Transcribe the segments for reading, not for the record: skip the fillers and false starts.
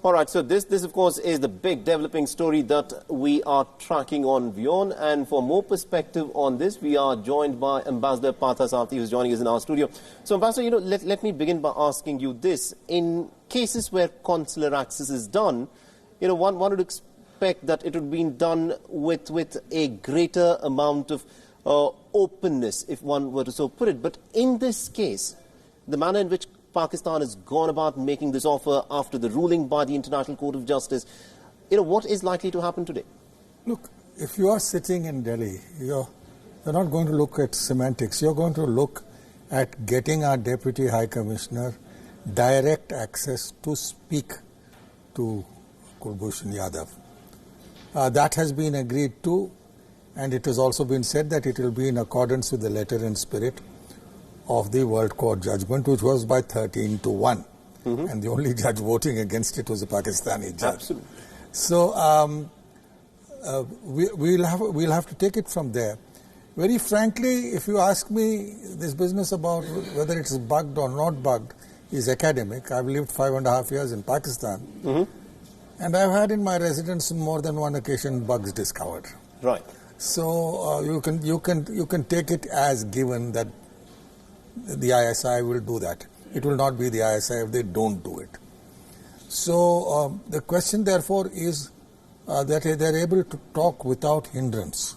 All right, so this of course is the big developing story that we are tracking on WION, and for more perspective on this, we are joined by Ambassador Parthasarathy, who's joining us in our studio. So Ambassador, let me begin by asking you this. In cases where consular access is done, one would expect that it would be done with a greater amount of openness, if one were to so put it. But in this case, the manner in which Pakistan has gone about making this offer after the ruling by the International Court of Justice, what is likely to happen today? Look, if you are sitting in Delhi, you're not going to look at semantics. You're going to look at getting our Deputy High Commissioner direct access to speak to Kulbhushan Jadhav. That has been agreed to, and it has also been said that it will be in accordance with the letter and spirit of the World Court judgment, which was by 13-1. And the only judge voting against it was a Pakistani judge. Absolutely. So we'll have to take it from there. Very frankly, if you ask me, this business about whether it's bugged or not bugged is academic. I've lived 5.5 years in Pakistan, and I've had in my residence on more than one occasion bugs discovered. Right. So you can take it as given that the ISI will do that. It will not be the ISI if they don't do it. So the question therefore is that they're able to talk without hindrance,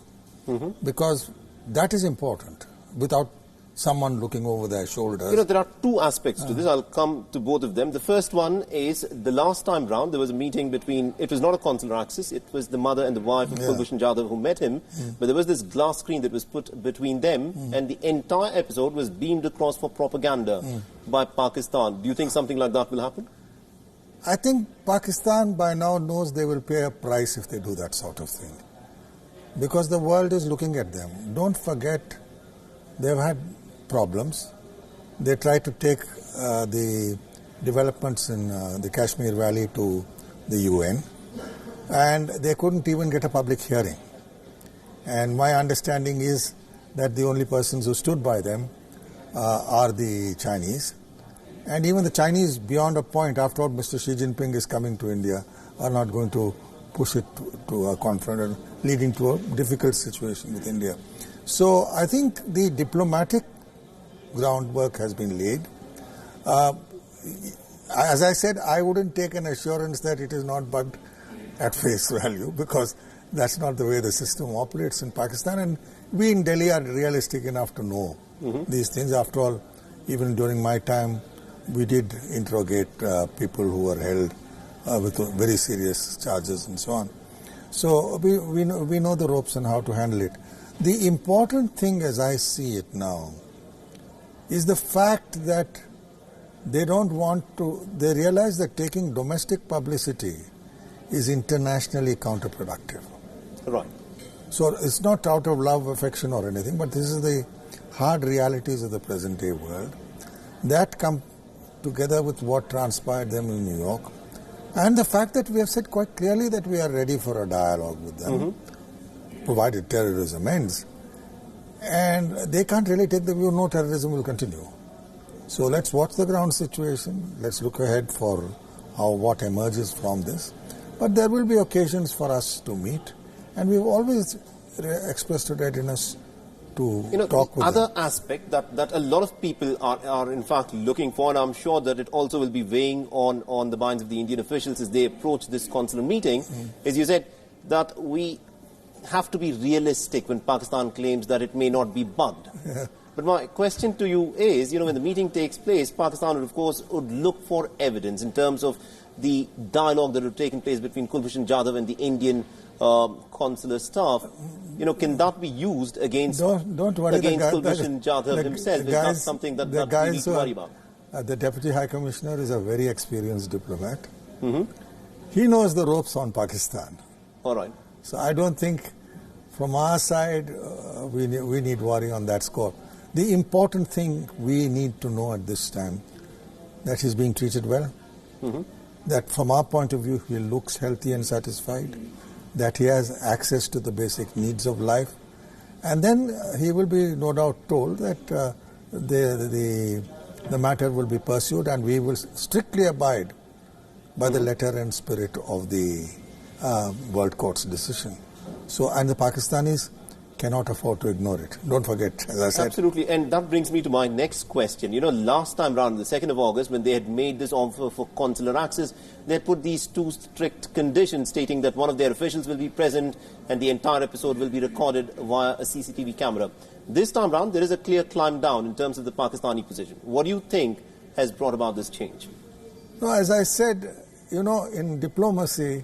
because that is important, without someone looking over their shoulders. There are two aspects to this. I'll come to both of them. The first one is the last time round there was a meeting between, it was not a consular access, it was the mother and the wife of Kulbhushan Jadhav who met him, but there was this glass screen that was put between them, and the entire episode was beamed across for propaganda by Pakistan. Do you think something like that will happen? I think Pakistan by now knows they will pay a price if they do that sort of thing, because the world is looking at them. Don't forget, they've had problems. They tried to take the developments in the Kashmir Valley to the UN, and they couldn't even get a public hearing. And my understanding is that the only persons who stood by them are the Chinese. And even the Chinese, beyond a point, after all, Mr. Xi Jinping is coming to India, are not going to push it to a confront, leading to a difficult situation with India. So I think the diplomatic groundwork has been laid. As I said, I wouldn't take an assurance that it is not bugged at face value, because that's not the way the system operates in Pakistan, and we in Delhi are realistic enough to know these things. After all, even during my time, we did interrogate people who were held with very serious charges and so on. So we know the ropes and how to handle it. The important thing, as I see it now, is the fact that they realize that taking domestic publicity is internationally counterproductive. Right. So it's not out of love, affection or anything, but this is the hard realities of the present day world. That come together with what transpired them in New York, and the fact that we have said quite clearly that we are ready for a dialogue with them, provided terrorism ends. And they can't really take the view, no, terrorism will continue. So let's watch the ground situation. Let's look ahead for what emerges from this. But there will be occasions for us to meet, and we've always expressed a readiness to talk with them. The other aspect that a lot of people are in fact looking for, and I'm sure that it also will be weighing on the minds of the Indian officials as they approach this consular meeting, is you said that we have to be realistic when Pakistan claims that it may not be bugged. But my question to you is, when the meeting takes place, Pakistan would, of course, look for evidence in terms of the dialogue that would have taken place between Kulbhushan Jadhav and the Indian consular staff. Can that be used against Kulbhushan Jadhav himself? Is that something that we need to worry about? The Deputy High Commissioner is a very experienced diplomat. He knows the ropes on Pakistan. All right. So I don't think from our side we need worry on that score. The important thing we need to know at this time, that he's being treated well, that from our point of view he looks healthy and satisfied, that he has access to the basic needs of life, and then he will be no doubt told that the matter will be pursued and we will strictly abide by the letter and spirit of the World Court's decision. So, and the Pakistanis cannot afford to ignore it. Don't forget, as I said. Absolutely, and that brings me to my next question. You know, last time round, the 2nd of August, when they had made this offer for consular access, they had put these 2 strict conditions stating that one of their officials will be present and the entire episode will be recorded via a CCTV camera. This time round, there is a clear climb down in terms of the Pakistani position. What do you think has brought about this change? No, as I said, you know, in diplomacy,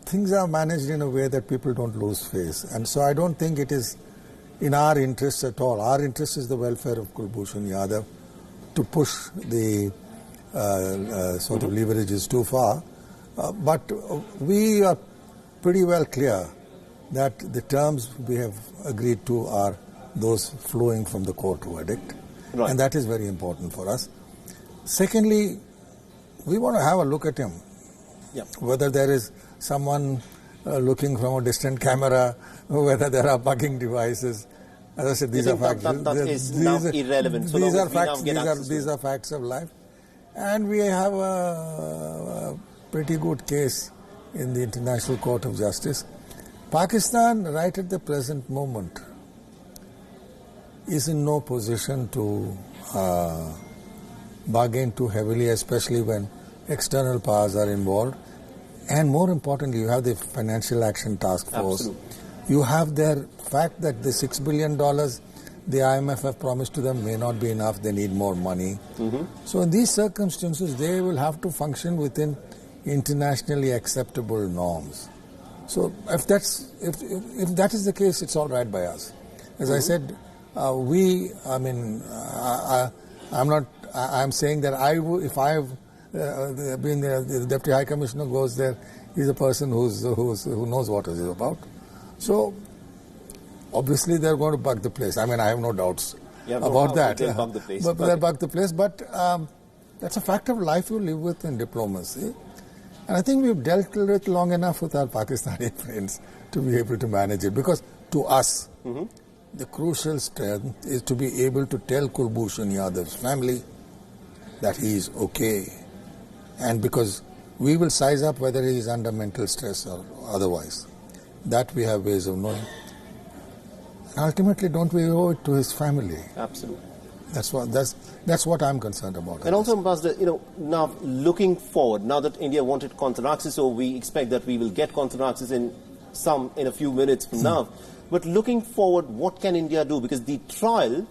things are managed in a way that people don't lose face. And so I don't think it is in our interest at all. Our interest is the welfare of Kulbhushan Jadhav. To push the sort of leverages too far. But we are pretty well clear that the terms we have agreed to are those flowing from the court verdict. Right. And that is very important for us. Secondly, we want to have a look at him. Yeah. Whether there is someone looking from a distant camera, whether there are bugging devices. As I said, these are facts. That is now irrelevant. So these are facts. These are facts of life, and we have a pretty good case in the International Court of Justice. Pakistan, right at the present moment, is in no position to bargain too heavily, especially when external powers are involved. And more importantly, you have the Financial Action Task Force. Absolutely. You have their fact that the $6 billion the IMF have promised to them may not be enough. They need more money. So in these circumstances, they will have to function within internationally acceptable norms. So if that is the case, it's all right by us. As I said, I'm saying that if I have being the Deputy High Commissioner goes there, he's a person who knows what it is about. So, obviously they're going to bug the place. I mean, I have no doubts about that. They'll bug the place. They'll bug the place, but that's a fact of life you live with in diplomacy. And I think we've dealt with it long enough with our Pakistani friends to be able to manage it. Because to us, the crucial strength is to be able to tell Kulbhushan Jadhav's family that he is okay. And because we will size up whether he is under mental stress or otherwise. That we have ways of knowing. And ultimately, don't we owe it to his family? Absolutely. That's what I'm concerned about. And also, Ambassador, you know, now looking forward, now that India wanted consular access, so we expect that we will get consular access in a few minutes from now. But looking forward, what can India do? Because the trial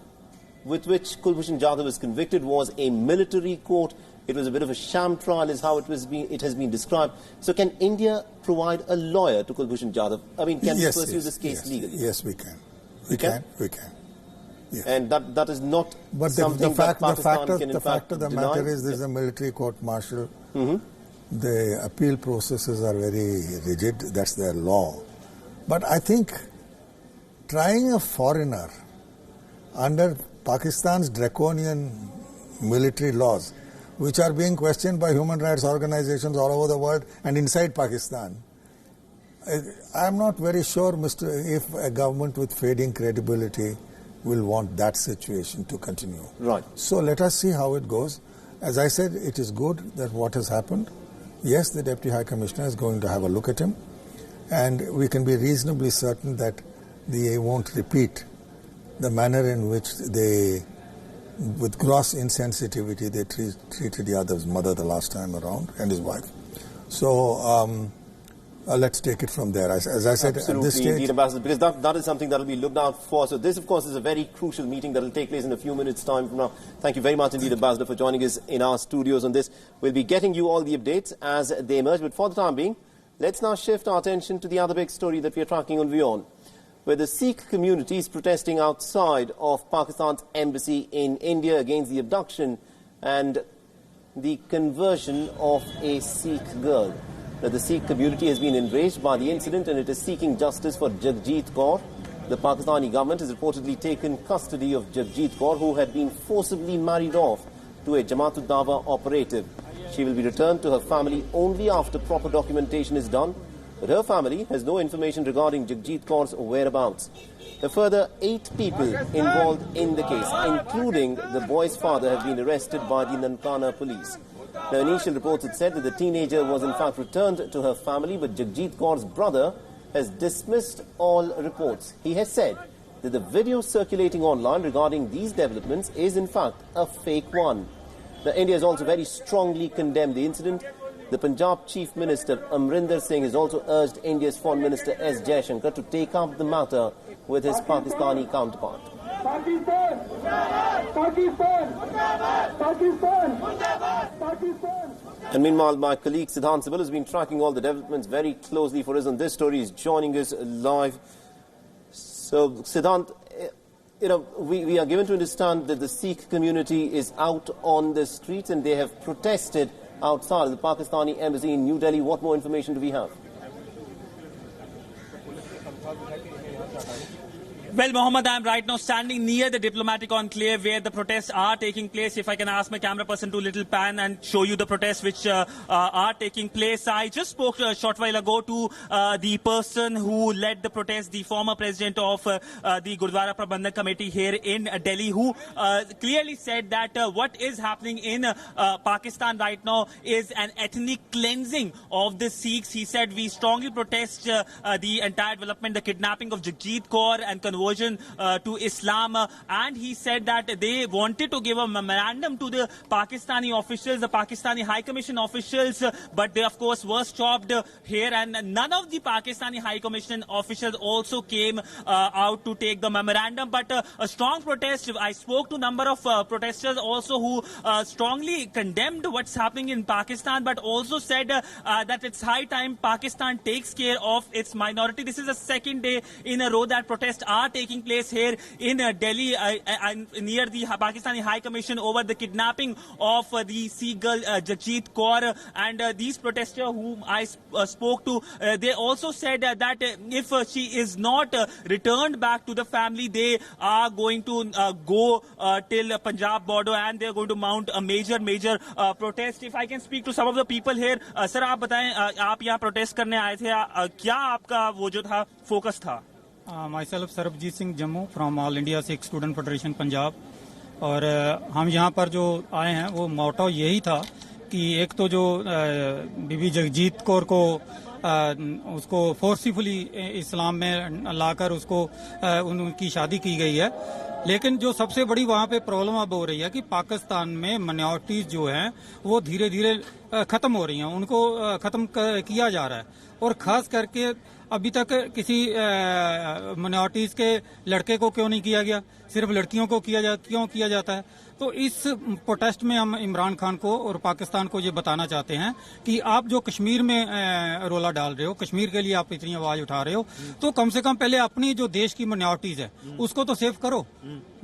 with which Kulbhushan Jadhav was convicted was a military court. It was a bit of a sham trial, is how it has been described. So can India provide a lawyer to Kulbhushan Jadhav? I mean, can we pursue this case legally? Yes, we can. We can. Yes. And that is not something the fact, that Pakistan can the fact of the deny. matter is there's a military court-martial. The appeal processes are very rigid. That's their law. But I think trying a foreigner under Pakistan's draconian military laws, which are being questioned by human rights organizations all over the world and inside Pakistan, I'm not very sure, if a government with fading credibility will want that situation to continue. Right. So let us see how it goes. As I said, it is good that what has happened. Yes, the Deputy High Commissioner is going to have a look at him, and we can be reasonably certain that they won't repeat the manner in which they, with gross insensitivity, they treated Yadav's mother the last time around and his wife. So let's take it from there. As I said, absolutely, at this stage, indeed, Ambassador, because that is something that will be looked out for. So this, of course, is a very crucial meeting that will take place in a few minutes' time from now. Thank you very much indeed, Ambassador, for joining us in our studios on this. We'll be getting you all the updates as they emerge. But for the time being, let's now shift our attention to the other big story that we are tracking on WION, where the Sikh community is protesting outside of Pakistan's embassy in India against the abduction and the conversion of a Sikh girl. Now, the Sikh community has been enraged by the incident and it is seeking justice for Jagjit Kaur. The Pakistani government has reportedly taken custody of Jagjit Kaur, who had been forcibly married off to a Jamaat-ud-Dawa operative. She will be returned to her family only after proper documentation is done. But her family has no information regarding Jagjit Kaur's whereabouts. A further 8 people involved in the case, including the boy's father, have been arrested by the Nankana police. Now, initial reports had said that the teenager was in fact returned to her family, but Jagjit Kaur's brother has dismissed all reports. He has said that the video circulating online regarding these developments is in fact a fake one. Now, India has also very strongly condemned the incident. The Punjab Chief Minister Amrinder Singh has also urged India's Foreign Minister S. Jaishankar to take up the matter with his Pakistani counterpart. Pakistan! Pakistan! Pakistan! Pakistan! And meanwhile, my colleague Siddhant Sibil has been tracking all the developments very closely for us on this story. He's joining us live. So, Siddhant, we are given to understand that the Sikh community is out on the streets and they have protested outside the Pakistani embassy in New Delhi. What more information do we have? Well, Mohammed, I am right now standing near the diplomatic enclave where the protests are taking place. If I can ask my camera person to little pan and show you the protests which are taking place. I just spoke a short while ago to the person who led the protest, the former president of the Gurdwara Prabandhak Committee here in Delhi, who clearly said that what is happening in Pakistan right now is an ethnic cleansing of the Sikhs. He said we strongly protest the entire development, the kidnapping of Jagjit Kaur and conversion to Islam, and he said that they wanted to give a memorandum to the Pakistani officials, the Pakistani High Commission officials, but they of course were stopped here, and none of the Pakistani High Commission officials also came out to take the memorandum. But a strong protest. I spoke to a number of protesters also who strongly condemned what's happening in Pakistan, but also said that it's high time Pakistan takes care of its minority. This is the second day in a row that protests are taking place here in Delhi near the Pakistani High Commission over the kidnapping of the Sikh girl Jagjit Kaur, and these protesters whom I spoke to, they also said that if she is not returned back to the family, they are going to go till Punjab border and they are going to mount a major protest. If I can speak to some of the people here, sir, आप बताएं, आप यहाँ protest करने आए थे, क्या आपका वो जो था focus था? Myself Sarabjit Singh Jammu from All India Sikh Student Federation Punjab, और हम यहाँ पर जो आए हैं वो मोटो यही था कि एक तो जो बीबी जगजीत कौर को उसको फोर्सफुली इस्लाम में लाकर उसको उनकी शादी की गई है, लेकिन जो सबसे बड़ी वहाँ पे प्रॉब्लम अब हो रही है कि पाकिस्तान में माइनॉरिटीज जो हैं वो धीरे धीरे खत्म हो रही हैं, उनको खत्म किया जा रहा है, और खास करके अभी तक किसी माइनॉरिटीज के लड़के को क्यों नहीं किया गया, सिर्फ लड़कियों को क्यों किया जाता है। तो इस प्रोटेस्ट में हम इमरान खान को और पाकिस्तान को ये बताना चाहते हैं कि आप जो कश्मीर में रोला डाल रहे हो, कश्मीर के लिए आप इतनी आवाज उठा रहे हो, तो कम से कम पहले अपनी जो देश की माइनॉरिटीज है उसको तो सेफ करो।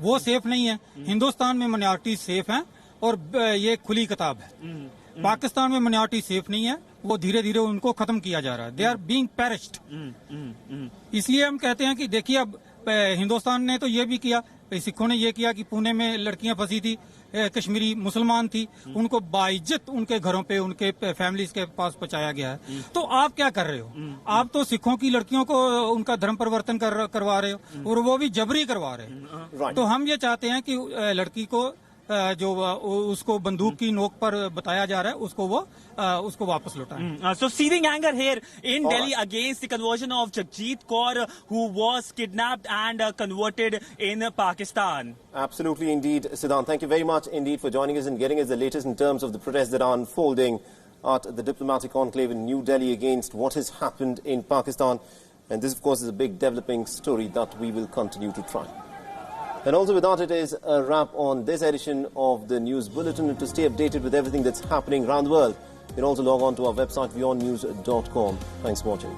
वो सेफ नहीं है। हिंदुस्तान में माइनॉरिटीज सेफ हैं और ये खुली किताब है। पाकिस्तान में माइनॉरिटी सेफ नहीं है, वो धीरे धीरे उनको खत्म किया जा रहा है। They are being perished. इसलिए हम कहते हैं कि देखिए, अब हिंदुस्तान ने तो ये भी किया, सिखों ने ये किया कि पुणे में लड़कियां फंसी थी, कश्मीरी मुसलमान थी, उनको बाइज्जत उनके घरों पे, उनके फैमिलीज के पास पहुंचाया गया है। तो आप क्या कर रहे हो? आप तो सिखों की लड़कियों को उनका धर्म परिवर्तन करवा रहे हो, और वो भी जबरी करवा रहे हो। तो हम ये चाहते हैं कि लड़की को जो उसको बंदूक की नोक पर बताया जा रहा है, उसको वापस लौटाएं। So seething anger here in Delhi against the conversion of Jagjit Kaur, who was kidnapped and converted in Pakistan. Absolutely indeed, Siddhant. Thank you very much indeed for joining us and getting us the latest in terms of the protests that are unfolding at the diplomatic enclave in New Delhi against what has happened in Pakistan. And this, of course, is a big developing story that we will continue to track. And also with that, it is a wrap on this edition of the News Bulletin. And to stay updated with everything that's happening around the world, you can also log on to our website, WIONnews.com. Thanks for watching.